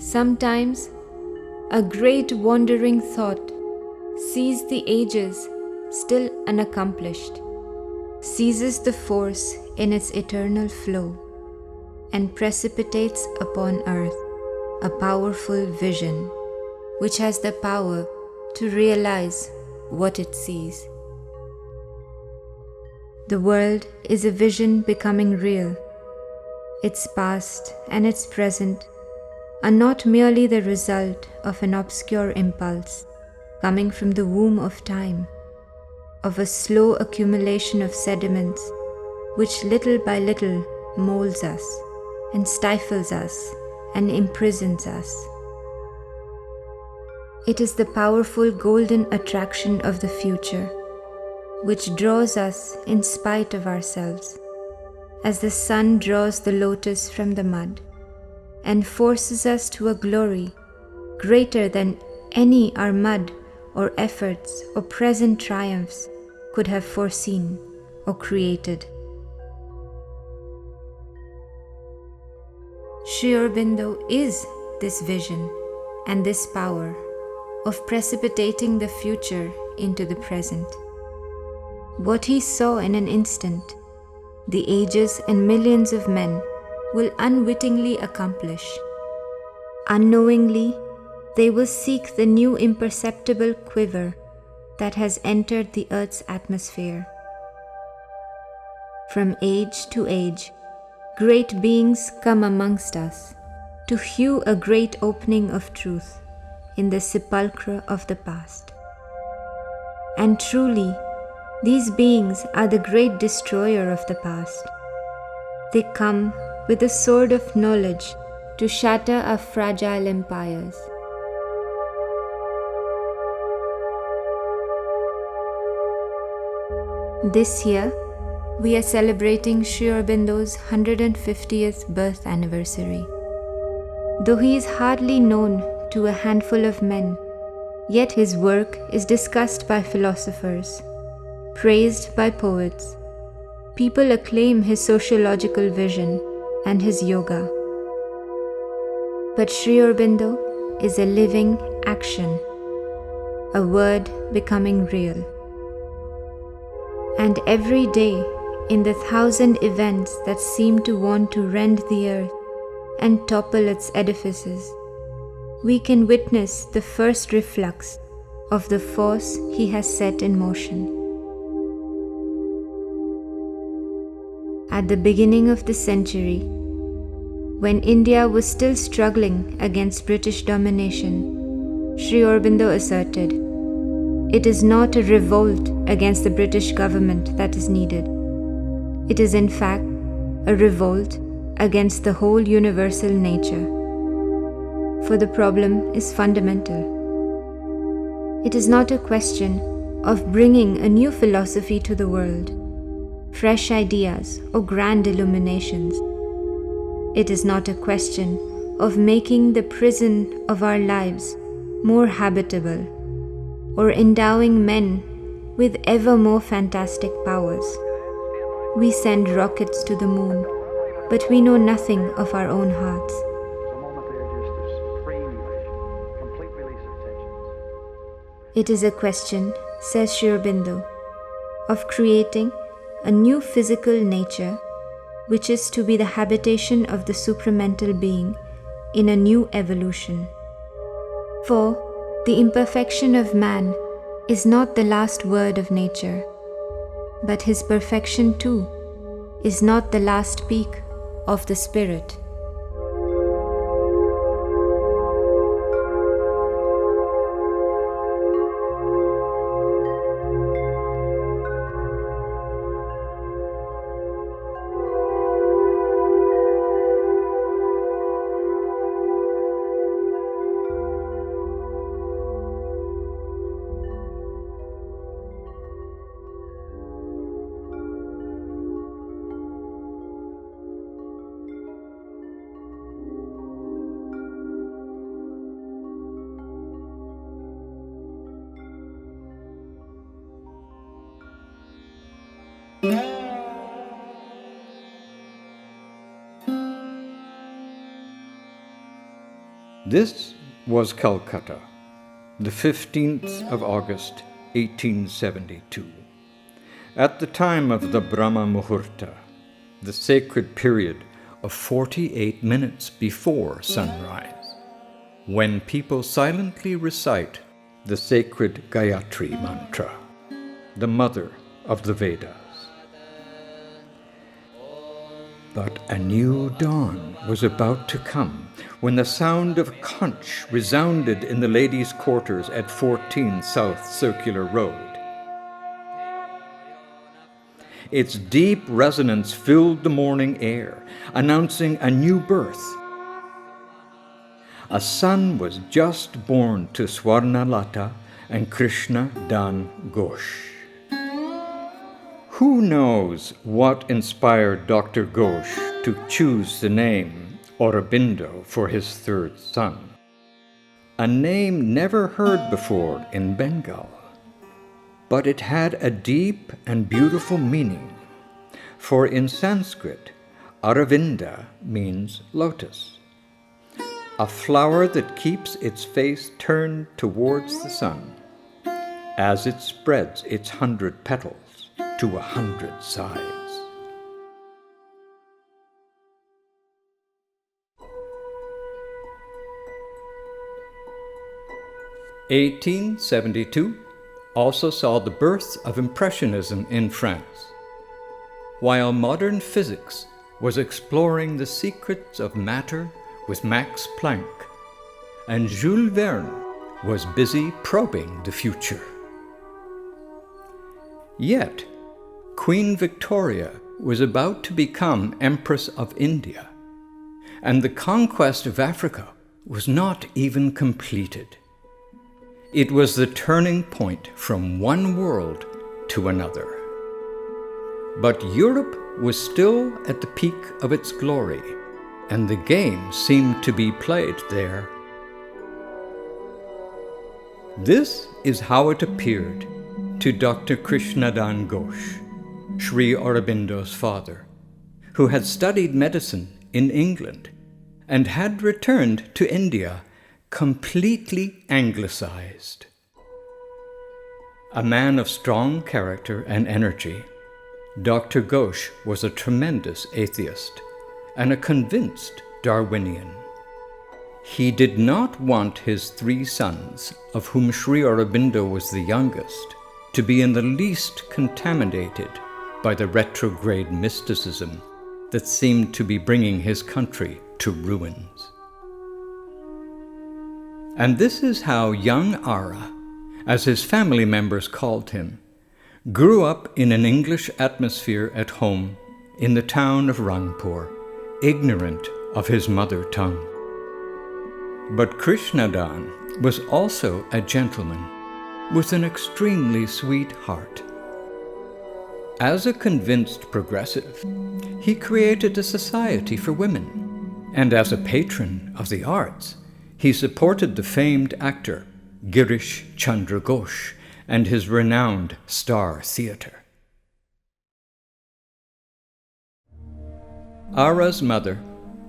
Sometimes a great wandering thought sees the ages still unaccomplished, seizes the force in its eternal flow, and precipitates upon earth a powerful vision which has the power to realize what it sees. The world is a vision becoming real. Its past and its present are not merely the result of an obscure impulse coming from the womb of time, of a slow accumulation of sediments which little by little molds us and stifles us and imprisons us. It is the powerful golden attraction of the future which draws us in spite of ourselves, as the sun draws the lotus from the mud, and forces us to a glory greater than any our mud or efforts or present triumphs could have foreseen or created. Sri Aurobindo is this vision and this power of precipitating the future into the present. What he saw in an instant, the ages and millions of men will unwittingly accomplish. Unknowingly, they will seek the new imperceptible quiver that has entered the earth's atmosphere. From age to age, great beings come amongst us to hew a great opening of truth in the sepulchre of the past. And truly, these beings are the great destroyer of the past. They come with the sword of knowledge to shatter our fragile empires. This year, we are celebrating Sri Aurobindo's 150th birth anniversary. Though he is hardly known to a handful of men, yet his work is discussed by philosophers, praised by poets. People acclaim his sociological vision and his yoga. But Sri Aurobindo is a living action, a word becoming real. And every day, in the 1,000 events that seem to want to rend the earth and topple its edifices, we can witness the first reflux of the force he has set in motion. At the beginning of the century, when India was still struggling against British domination, Sri Aurobindo asserted, "It is not a revolt against the British government that is needed. It is in fact a revolt against the whole universal nature. For the problem is fundamental. It is not a question of bringing a new philosophy to the world, fresh ideas or grand illuminations. It is not a question of making the prison of our lives more habitable or endowing men with ever more fantastic powers. We send rockets to the moon, but we know nothing of our own hearts. It is a question, says Sri Aurobindo, of creating a new physical nature which is to be the habitation of the supramental being in a new evolution. For the imperfection of man is not the last word of nature, but his perfection too is not the last peak of the spirit. This was Calcutta, the 15th of August, 1872. At the time of the Brahma Muhurta, the sacred period of 48 minutes before sunrise, when people silently recite the sacred Gayatri mantra, the mother of the Vedas. But a new dawn was about to come when the sound of conch resounded in the ladies' quarters at 14 South Circular Road. Its deep resonance filled the morning air, announcing a new birth. A son was just born to Swarnalata and Krishna Dan Ghosh. Who knows what inspired Dr. Ghosh to choose the name Aurobindo for his third son? A name never heard before in Bengal. But it had a deep and beautiful meaning, for in Sanskrit, Aravinda means lotus, a flower that keeps its face turned towards the sun as it spreads its 100 petals to 100 sides. (1872) also saw the birth of Impressionism in France. While modern physics was exploring the secrets of matter with Max Planck, and Jules Verne was busy probing the future. Yet, Queen Victoria was about to become Empress of India, and the conquest of Africa was not even completed. It was the turning point from one world to another. But Europe was still at the peak of its glory, and the game seemed to be played there. This is how it appeared to Dr. Krishnadan Ghosh, Sri Aurobindo's father, who had studied medicine in England and had returned to India completely anglicized. A man of strong character and energy, Dr. Ghosh was a tremendous atheist and a convinced Darwinian. He did not want his 3 sons, of whom Sri Aurobindo was the youngest, to be in the least contaminated by the retrograde mysticism that seemed to be bringing his country to ruins. And this is how young Ara, as his family members called him, grew up in an English atmosphere at home in the town of Rangpur, ignorant of his mother tongue. But Krishnadan was also a gentleman with an extremely sweet heart. As a convinced progressive, he created a society for women, and as a patron of the arts, he supported the famed actor Girish Chandra Ghosh and his renowned Star Theatre. Ara's mother,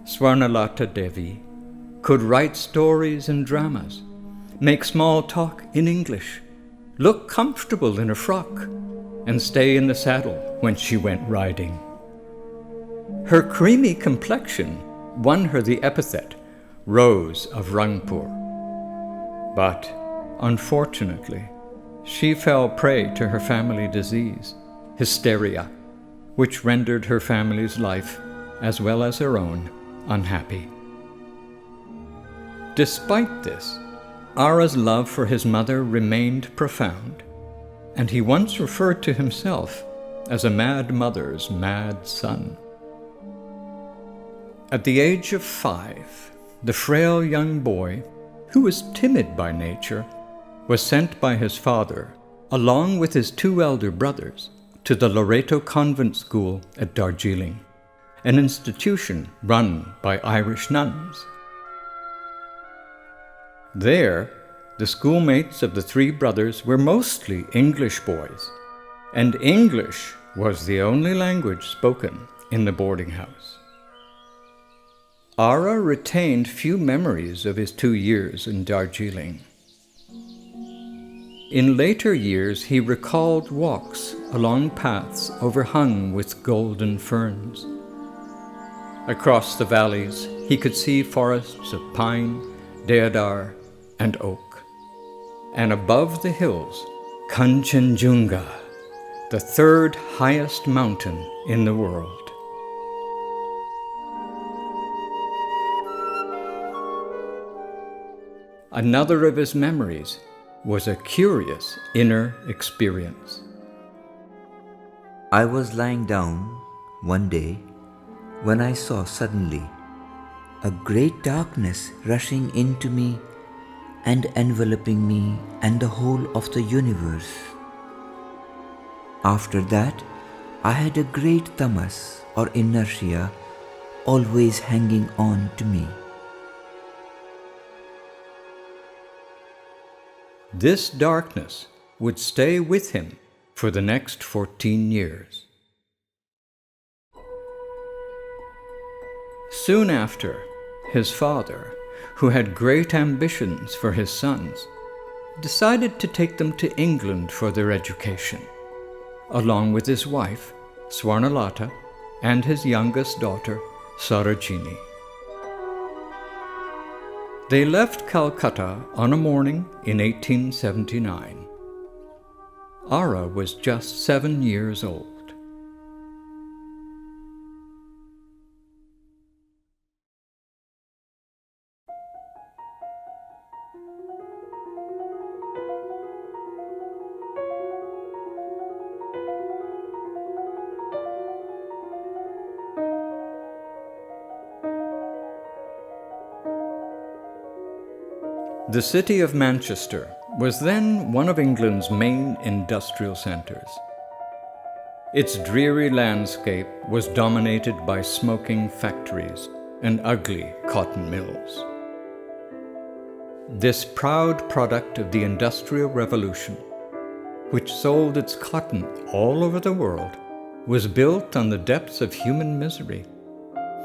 Swarnalata Devi, could write stories and dramas, make small talk in English, look comfortable in a frock, and stay in the saddle when she went riding. Her creamy complexion won her the epithet Rose of Rangpur. But, unfortunately, she fell prey to her family disease, hysteria, which rendered her family's life, as well as her own, unhappy. Despite this, Ara's love for his mother remained profound, and he once referred to himself as a mad mother's mad son. At the age of 5, the frail young boy, who was timid by nature, was sent by his father, along with his 2 elder brothers, to the Loreto Convent School at Darjeeling, an institution run by Irish nuns. There, the schoolmates of the 3 brothers were mostly English boys, and English was the only language spoken in the boarding house. Ara retained few memories of his 2 years in Darjeeling. In later years, he recalled walks along paths overhung with golden ferns. Across the valleys, he could see forests of pine, deodar, and oak. And above the hills, Kanchenjunga, the third highest mountain in the world. Another of his memories was a curious inner experience. I was lying down one day when I saw suddenly a great darkness rushing into me and enveloping me and the whole of the universe. After that, I had a great tamas or inertia always hanging on to me. This darkness would stay with him for the next 14 years. Soon after, his father, who had great ambitions for his sons, decided to take them to England for their education, along with his wife, Swarnalata, and his youngest daughter, Sarojini. They left Calcutta on a morning in 1879. Ara was just 7 years old. The city of Manchester was then one of England's main industrial centres. Its dreary landscape was dominated by smoking factories and ugly cotton mills. This proud product of the Industrial Revolution, which sold its cotton all over the world, was built on the depths of human misery.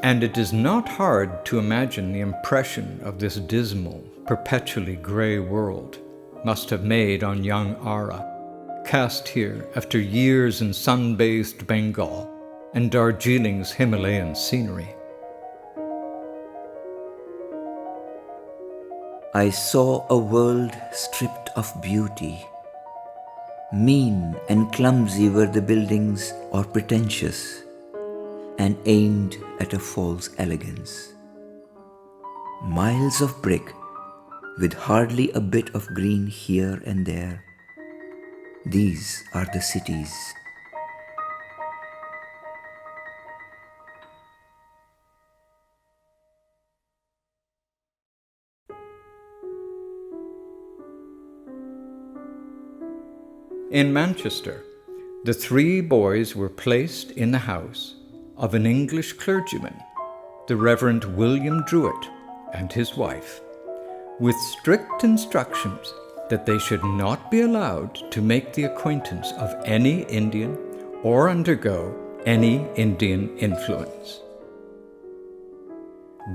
And it is not hard to imagine the impression of this dismal, perpetually grey world must have made on young Ara, cast here after years in sun-bathed Bengal and Darjeeling's Himalayan scenery. I saw a world stripped of beauty. Mean and clumsy were the buildings or pretentious, and aimed at a false elegance. Miles of brick, with hardly a bit of green here and there. These are the cities. In Manchester, the 3 boys were placed in the house of an English clergyman, the Reverend William Druitt, and his wife, with strict instructions that they should not be allowed to make the acquaintance of any Indian or undergo any Indian influence.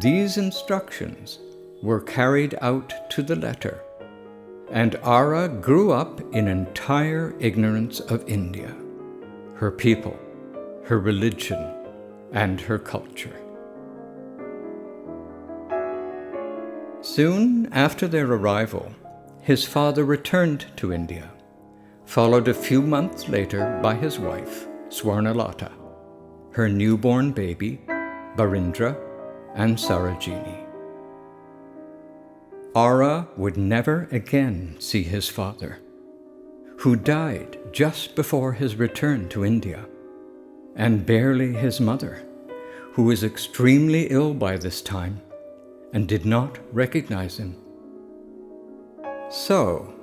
These instructions were carried out to the letter, and Ara grew up in entire ignorance of India, her people, her religion, and her culture. Soon after their arrival, his father returned to India, followed a few months later by his wife, Swarnalata, her newborn baby, Barindra, and Sarojini. Ara would never again see his father, who died just before his return to India, and barely his mother, who was extremely ill by this time and did not recognize him. So,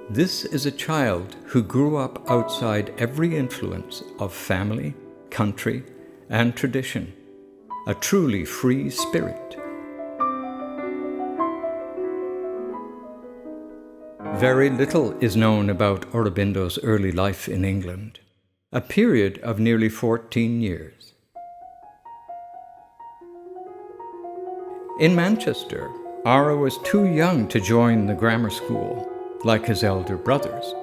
this is a child who grew up outside every influence of family, country, and tradition, a truly free spirit. Very little is known about Aurobindo's early life in England, a period of nearly 14 years. In Manchester, Ara was too young to join the grammar school, like his elder brothers,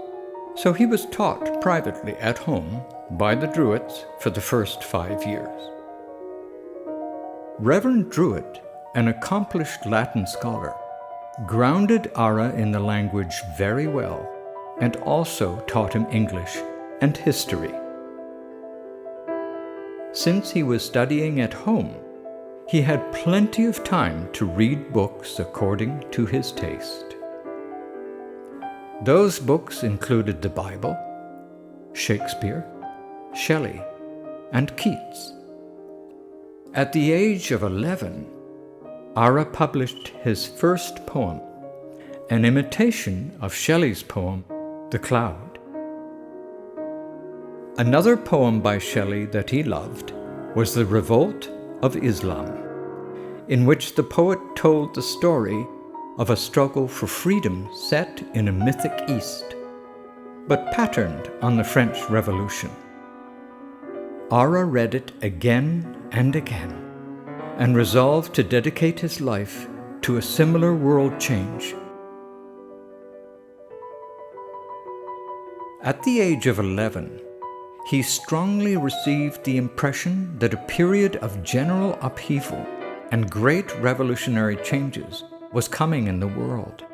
so he was taught privately at home by the Druids for the first 5 years. Reverend Druid, an accomplished Latin scholar, grounded Ara in the language very well and also taught him English and history. Since he was studying at home, he had plenty of time to read books according to his taste. Those books included the Bible, Shakespeare, Shelley, and Keats. At the age of 11, Ara published his first poem, an imitation of Shelley's poem, The Cloud. Another poem by Shelley that he loved was The Revolt of Islam, in which the poet told the story of a struggle for freedom set in a mythic East, but patterned on the French Revolution. Ara read it again and again, and resolved to dedicate his life to a similar world change. At the age of 11, he strongly received the impression that a period of general upheaval and great revolutionary changes was coming in the world,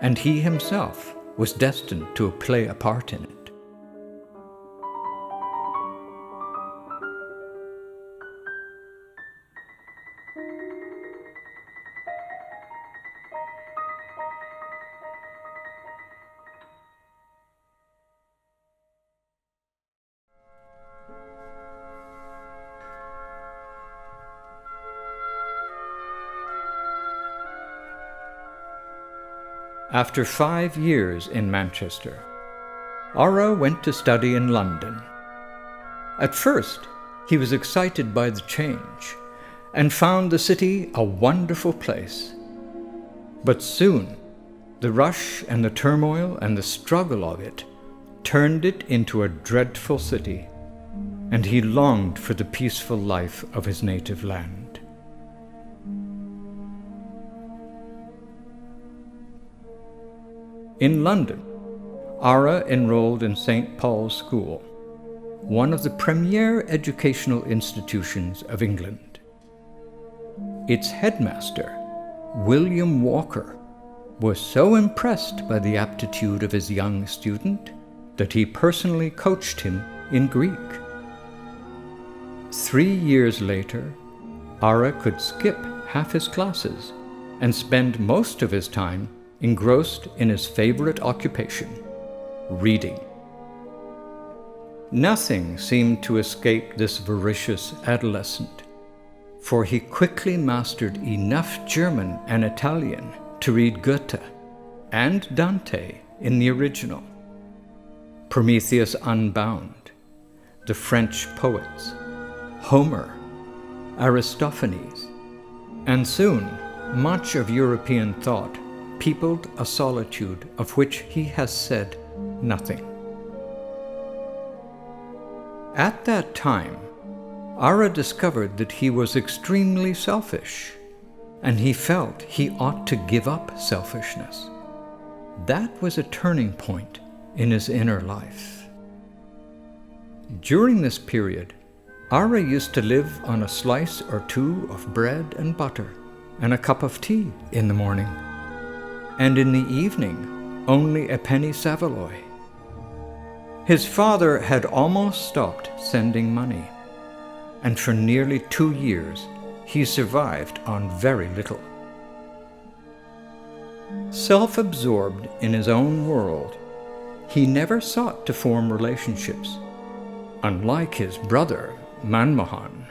and he himself was destined to play a part in it. After 5 years in Manchester, Ara went to study in London. At first, he was excited by the change and found the city a wonderful place. But soon, the rush and the turmoil and the struggle of it turned it into a dreadful city, and he longed for the peaceful life of his native land. In London, Ara enrolled in St. Paul's School, one of the premier educational institutions of England. Its headmaster, William Walker, was so impressed by the aptitude of his young student that he personally coached him in Greek. 3 years later, Ara could skip half his classes and spend most of his time engrossed in his favorite occupation, reading. Nothing seemed to escape this voracious adolescent, for he quickly mastered enough German and Italian to read Goethe and Dante in the original, Prometheus Unbound, the French poets, Homer, Aristophanes, and soon much of European thought peopled a solitude of which he has said nothing. At that time, Ara discovered that he was extremely selfish, and he felt he ought to give up selfishness. That was a turning point in his inner life. During this period, Ara used to live on a slice or two of bread and butter and a cup of tea in the morning, and in the evening only a penny saveloy. His father had almost stopped sending money, and for nearly 2 years he survived on very little. Self-absorbed in his own world, he never sought to form relationships, unlike his brother Manmohan,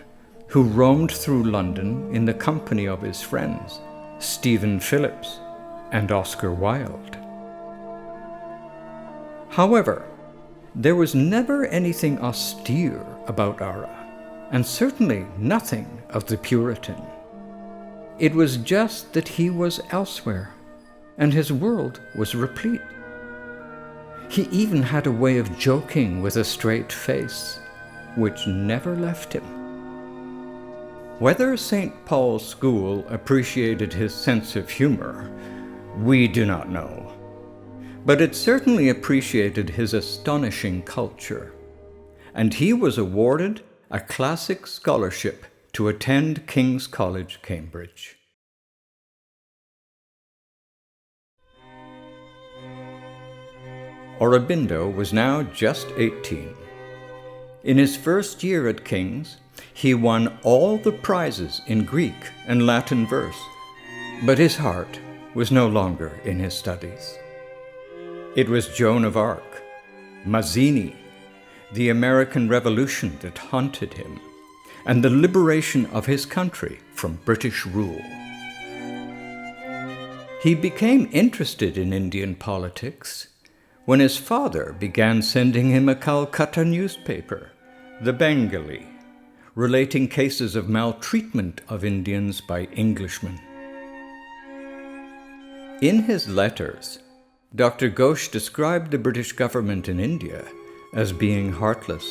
who roamed through London in the company of his friends, Stephen Phillips and Oscar Wilde. However, there was never anything austere about Ara, and certainly nothing of the Puritan. It was just that he was elsewhere, and his world was replete. He even had a way of joking with a straight face, which never left him. Whether St. Paul's School appreciated his sense of humor, we do not know. But it certainly appreciated his astonishing culture, and he was awarded a classic scholarship to attend King's College, Cambridge. Aurobindo was now just 18. In his first year at King's, he won all the prizes in Greek and Latin verse, but his heart was no longer in his studies. It was Joan of Arc, Mazzini, the American Revolution that haunted him, and the liberation of his country from British rule. He became interested in Indian politics when his father began sending him a Calcutta newspaper, the Bengali, relating cases of maltreatment of Indians by Englishmen. In his letters, Dr. Ghosh described the British government in India as being heartless.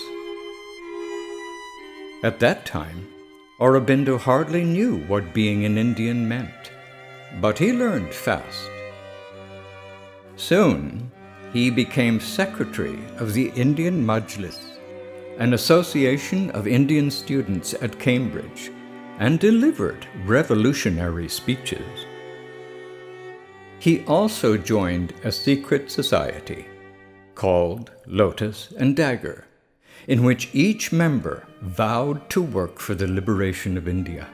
At that time, Aurobindo hardly knew what being an Indian meant, but he learned fast. Soon, he became secretary of the Indian Majlis, an association of Indian students at Cambridge, and delivered revolutionary speeches. He also joined a secret society called Lotus and Dagger, in which each member vowed to work for the liberation of India.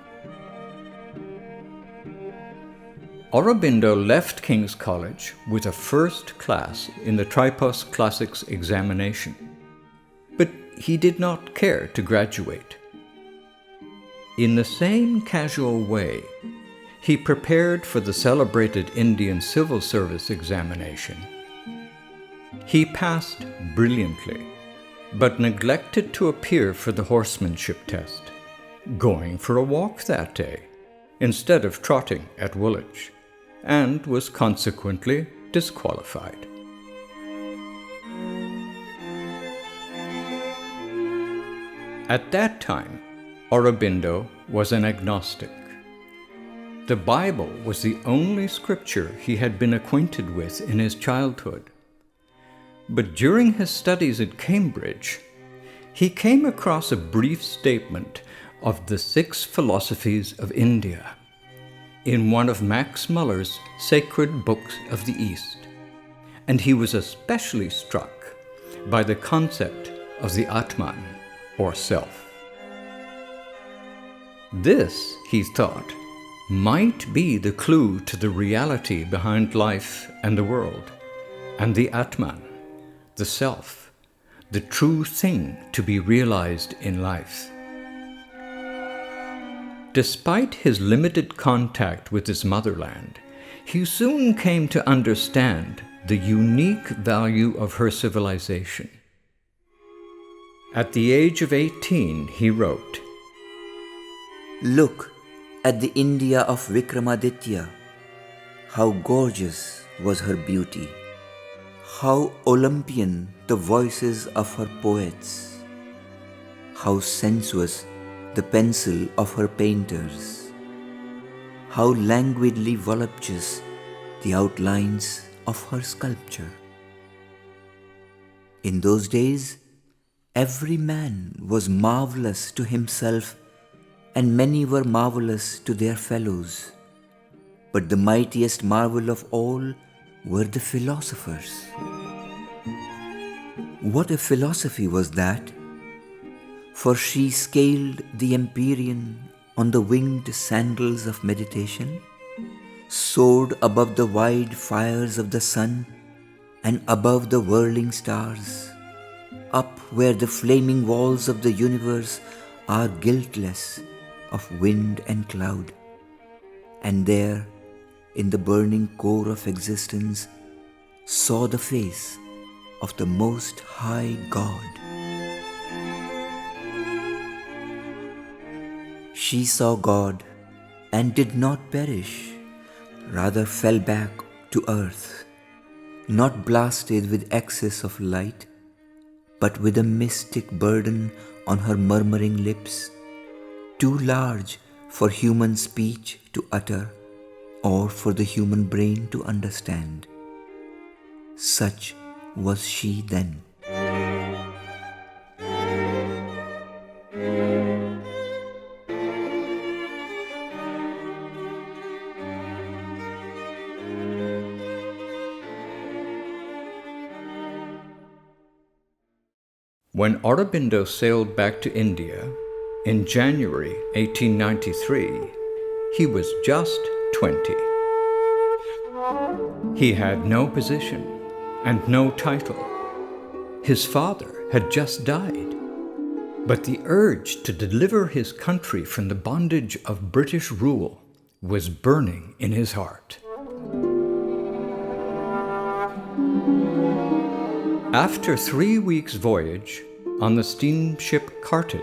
Aurobindo left King's College with a first class in the Tripos Classics examination, but he did not care to graduate. In the same casual way, he prepared for the celebrated Indian Civil Service examination. He passed brilliantly, but neglected to appear for the horsemanship test, going for a walk that day instead of trotting at Woolwich, and was consequently disqualified. At that time, Aurobindo was an agnostic. The Bible was the only scripture he had been acquainted with in his childhood. But during his studies at Cambridge, he came across a brief statement of the 6 philosophies of India in one of Max Muller's Sacred Books of the East, and he was especially struck by the concept of the Atman, or self. This, he thought, might be the clue to the reality behind life and the world, and the Atman, the self, the true thing to be realized in life. Despite his limited contact with his motherland, he soon came to understand the unique value of her civilization. At the age of 18, he wrote, "Look at the India of Vikramaditya. How gorgeous was her beauty. How Olympian the voices of her poets. How sensuous the pencil of her painters. How languidly voluptuous the outlines of her sculpture. In those days, every man was marvelous to himself, and many were marvelous to their fellows. But the mightiest marvel of all were the philosophers." What a philosophy was that! For she scaled the empyrean on the winged sandals of meditation, soared above the wide fires of the sun and above the whirling stars, up where the flaming walls of the universe are guiltless of wind and cloud, and there, in the burning core of existence, saw the face of the Most High God. She saw God and did not perish, rather fell back to earth, not blasted with excess of light, but with a mystic burden on her murmuring lips, too large for human speech to utter or for the human brain to understand. Such was she then. When Aurobindo sailed back to India in January 1893, he was just 20. He had no position and no title. His father had just died, but the urge to deliver his country from the bondage of British rule was burning in his heart. After 3 weeks' voyage on the steamship Carthage,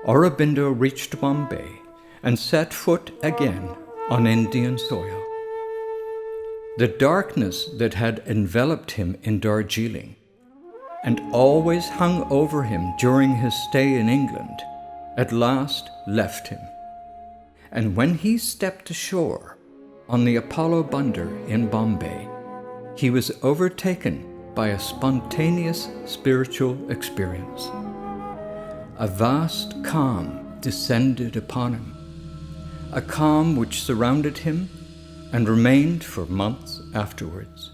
Aurobindo reached Bombay and set foot again on Indian soil. The darkness that had enveloped him in Darjeeling and always hung over him during his stay in England at last left him. And when he stepped ashore on the Apollo Bunder in Bombay, he was overtaken by a spontaneous spiritual experience. A vast calm descended upon him, a calm which surrounded him and remained for months afterwards.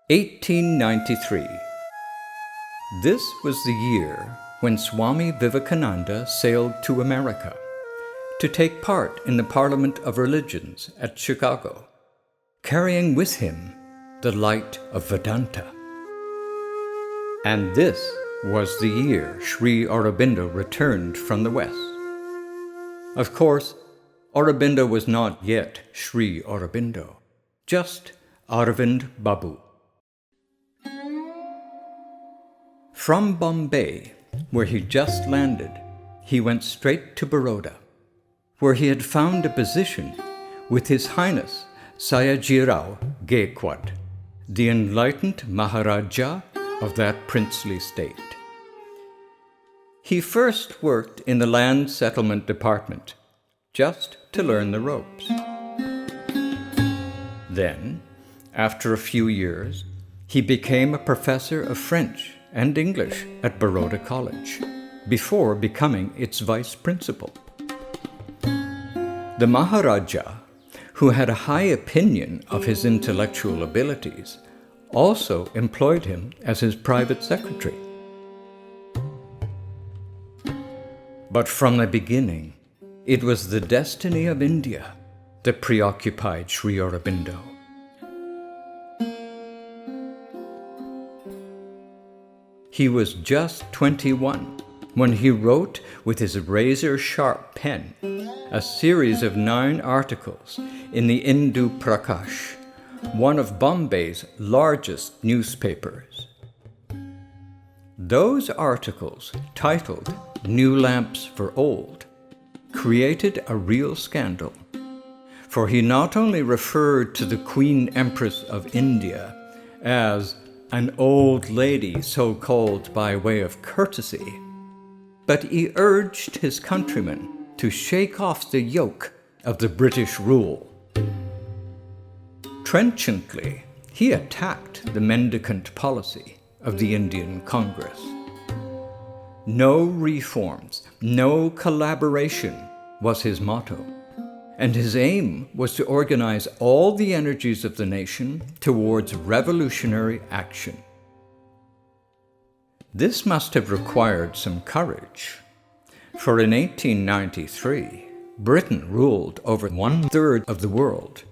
(1893). This was the year when Swami Vivekananda sailed to America to take part in the Parliament of Religions at Chicago, carrying with him the light of Vedanta. And this was the year Sri Aurobindo returned from the West. Of course, Aurobindo was not yet Sri Aurobindo, just Arvind Babu. From Bombay, where he just landed, he went straight to Baroda, where he had found a position with His Highness Sayajirao Gaikwad, the enlightened Maharaja of that princely state. He first worked in the Land Settlement Department, just to learn the ropes. Then, after a few years, he became a professor of French and English at Baroda College, before becoming its vice principal. The Maharaja, who had a high opinion of his intellectual abilities, also employed him as his private secretary. But from the beginning, it was the destiny of India that preoccupied Sri Aurobindo. He was just 21 when he wrote with his razor-sharp pen a series of 9 articles in the Hindu Prakash, one of Bombay's largest newspapers. Those articles, titled New Lamps for Old, created a real scandal, for he not only referred to the Queen Empress of India as an old lady so called by way of courtesy, but he urged his countrymen to shake off the yoke of the British rule. Trenchantly, he attacked the mendicant policy of the Indian Congress. No reforms, no collaboration was his motto, and his aim was to organize all the energies of the nation towards revolutionary action. This must have required some courage, for in 1893, Britain ruled over 1/3 of the world.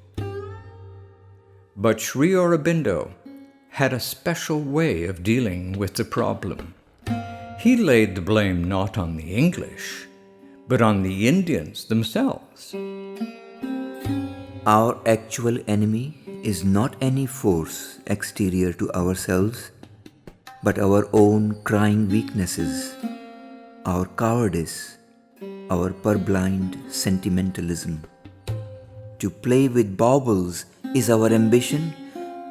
But Sri Aurobindo had a special way of dealing with the problem. he laid the blame not on the English, but on the Indians themselves. Our actual enemy is not any force exterior to ourselves, but our own crying weaknesses, our cowardice, our purblind sentimentalism. To play with baubles is our ambition,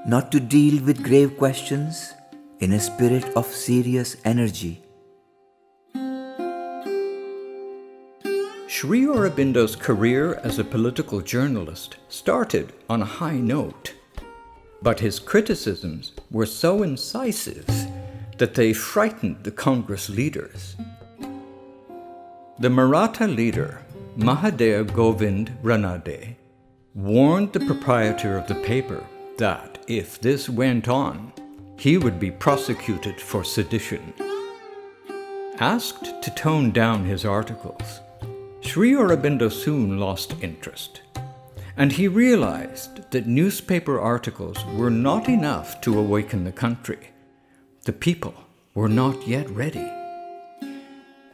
not to deal with grave questions in a spirit of serious energy. Sri Aurobindo's career as a political journalist started on a high note, but his criticisms were so incisive that they frightened the Congress leaders. The Maratha leader, Mahadeo Govind Ranade, warned the proprietor of the paper that if this went on, he would be prosecuted for sedition. Asked to tone down his articles, Sri Aurobindo soon lost interest, and he realized that newspaper articles were not enough to awaken the country. The people were not yet ready.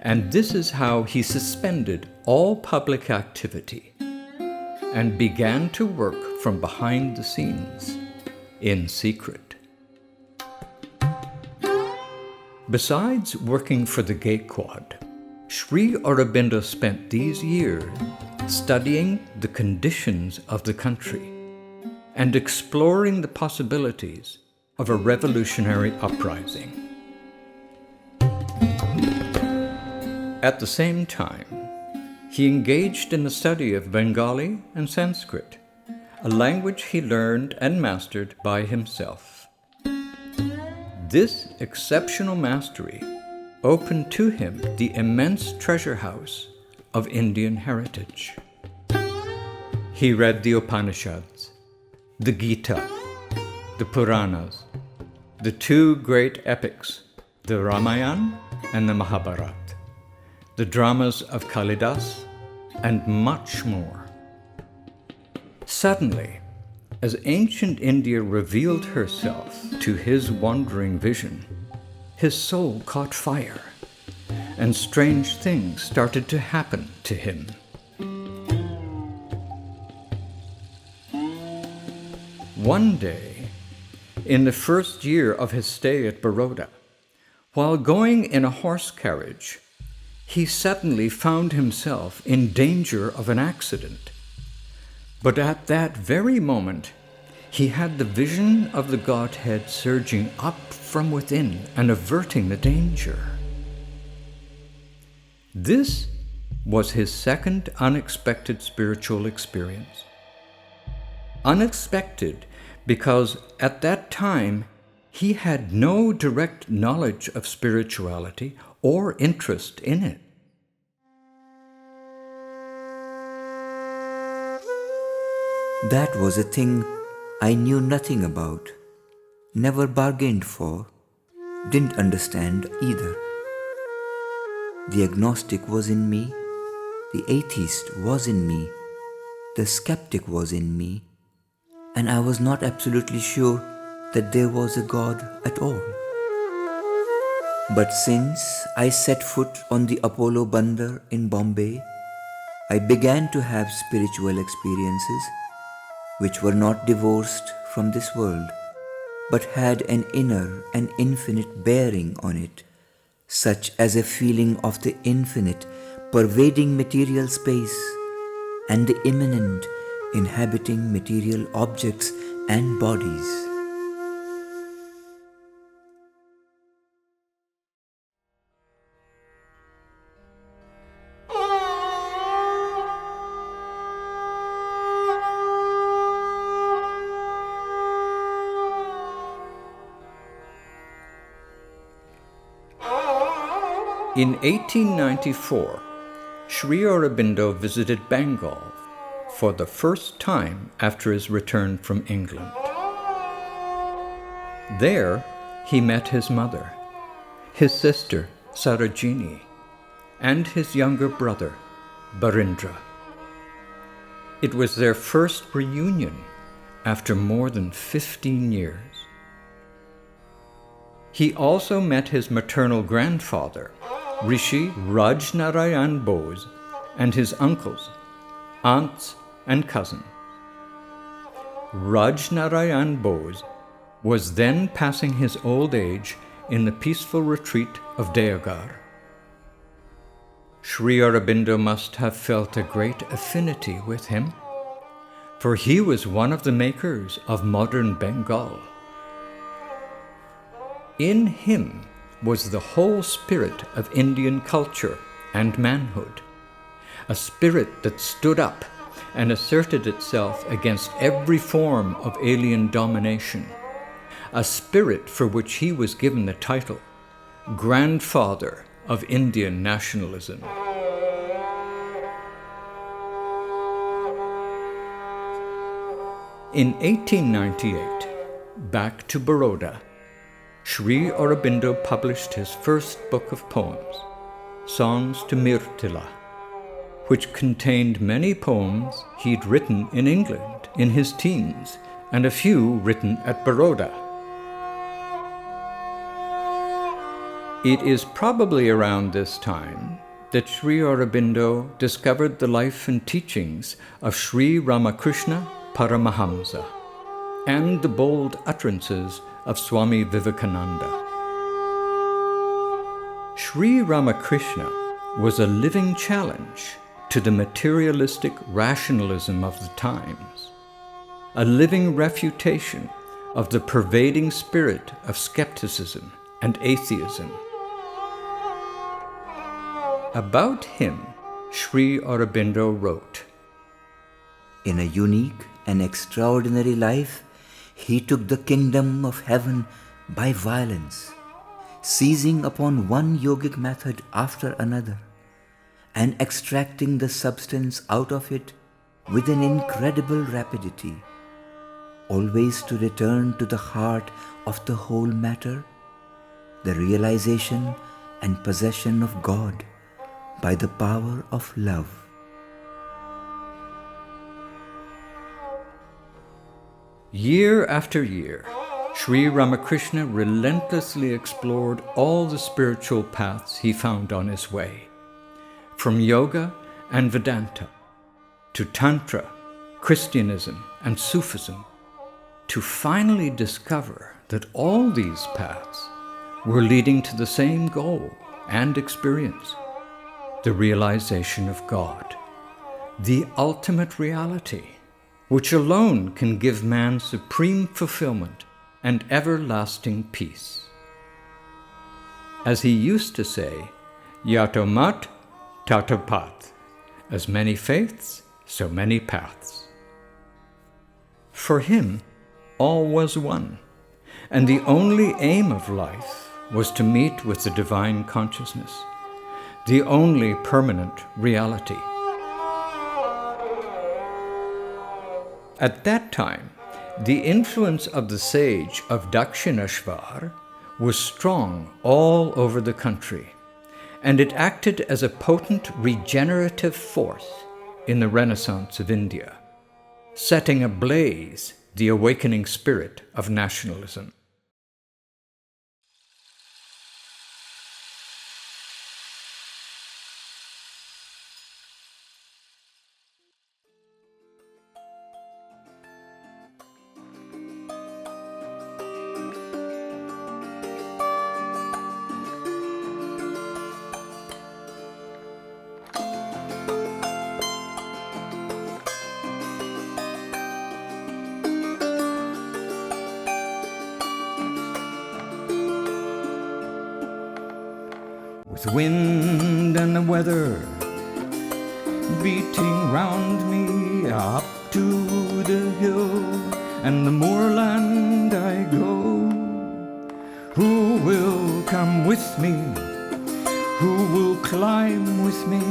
And this is how he suspended all public activity and began to work from behind the scenes, in secret. Besides working for the Gaekwad, Sri Aurobindo spent these years studying the conditions of the country and exploring the possibilities of a revolutionary uprising. At the same time, he engaged in the study of Bengali and Sanskrit, a language he learned and mastered by himself. This exceptional mastery opened to him the immense treasure house of Indian heritage. He read the Upanishads, the Gita, the Puranas, the two great epics, the Ramayana and the Mahabharata, the dramas of Kalidas, and much more. Suddenly, as ancient India revealed herself to his wandering vision, his soul caught fire, and strange things started to happen to him. One day, in the first year of his stay at Baroda, while going in a horse carriage, he suddenly found himself in danger of an accident. But at that very moment, he had the vision of the Godhead surging up from within and averting the danger. This was his second unexpected spiritual experience. Unexpected because at that time he had no direct knowledge of spirituality or interest in it. That was a thing I knew nothing about, never bargained for, didn't understand either. The agnostic was in me, the atheist was in me, the skeptic was in me, and I was not absolutely sure that there was a God at all. But since I set foot on the Apollo Bandar in Bombay, I began to have spiritual experiences which were not divorced from this world, but had an inner and infinite bearing on it, such as a feeling of the infinite pervading material space and the immanent inhabiting material objects and bodies. In 1894, Sri Aurobindo visited Bengal for the first time after his return from England. There, he met his mother, his sister Sarojini, and his younger brother, Barindra. It was their first reunion after more than 15 years. He also met his maternal grandfather, Rishi Rajnarayan Bose, and his uncles, aunts, and cousins. Rajnarayan Bose was then passing his old age in the peaceful retreat of Deogar. Sri Aurobindo must have felt a great affinity with him, for he was one of the makers of modern Bengal. In him was the whole spirit of Indian culture and manhood, a spirit that stood up and asserted itself against every form of alien domination, a spirit for which he was given the title Grandfather of Indian Nationalism. In 1898, back to Baroda, Sri Aurobindo published his first book of poems, Songs to Mirtila, which contained many poems he'd written in England in his teens and a few written at Baroda. It is probably around this time that Sri Aurobindo discovered the life and teachings of Sri Ramakrishna Paramahamsa and the bold utterances of Swami Vivekananda. Sri Ramakrishna was a living challenge to the materialistic rationalism of the times, a living refutation of the pervading spirit of skepticism and atheism. About him, Sri Aurobindo wrote, In a unique and extraordinary life, he took the kingdom of heaven by violence, seizing upon one yogic method after another, and extracting the substance out of it with an incredible rapidity, always to return to the heart of the whole matter, the realization and possession of God by the power of love. Year after year, Sri Ramakrishna relentlessly explored all the spiritual paths he found on his way, from yoga and Vedanta, to Tantra, Christianism, and Sufism, to finally discover that all these paths were leading to the same goal and experience, the realization of God, the ultimate reality, which alone can give man supreme fulfillment and everlasting peace. As he used to say, Yato mat, tato path, as many faiths, so many paths. For him, all was one, and the only aim of life was to meet with the divine consciousness, the only permanent reality. At that time, the influence of the sage of Dakshineshwar was strong all over the country, and it acted as a potent regenerative force in the Renaissance of India, setting ablaze the awakening spirit of nationalism. With wind and the weather beating round me, up to the hill and the moorland I go. Who will come with me? Who will climb with me?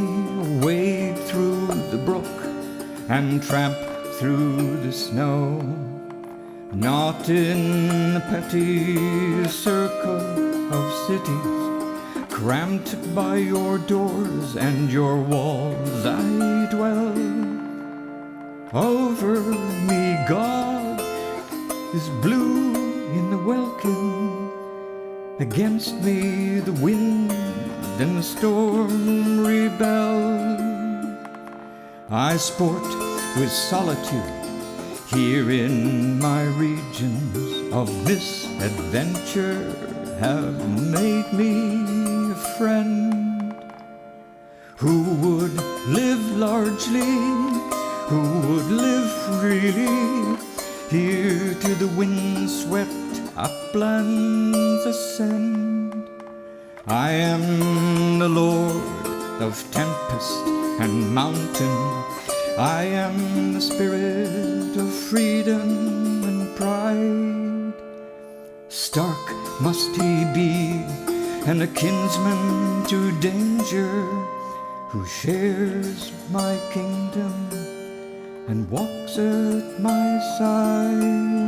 Wade through the brook and tramp through the snow. Not in the petty circle of cities, cramped by your doors and your walls I dwell. Over me God is blue in the welkin, Against me the wind and the storm rebel. I sport with solitude here in my regions of misadventure, have made me a friend who would live largely, who would live freely here to the wind-swept uplands ascend. I am the Lord of tempest and mountain. I am the spirit of freedom and pride. Stark must he be, and a kinsman to danger, who shares my kingdom and walks at my side.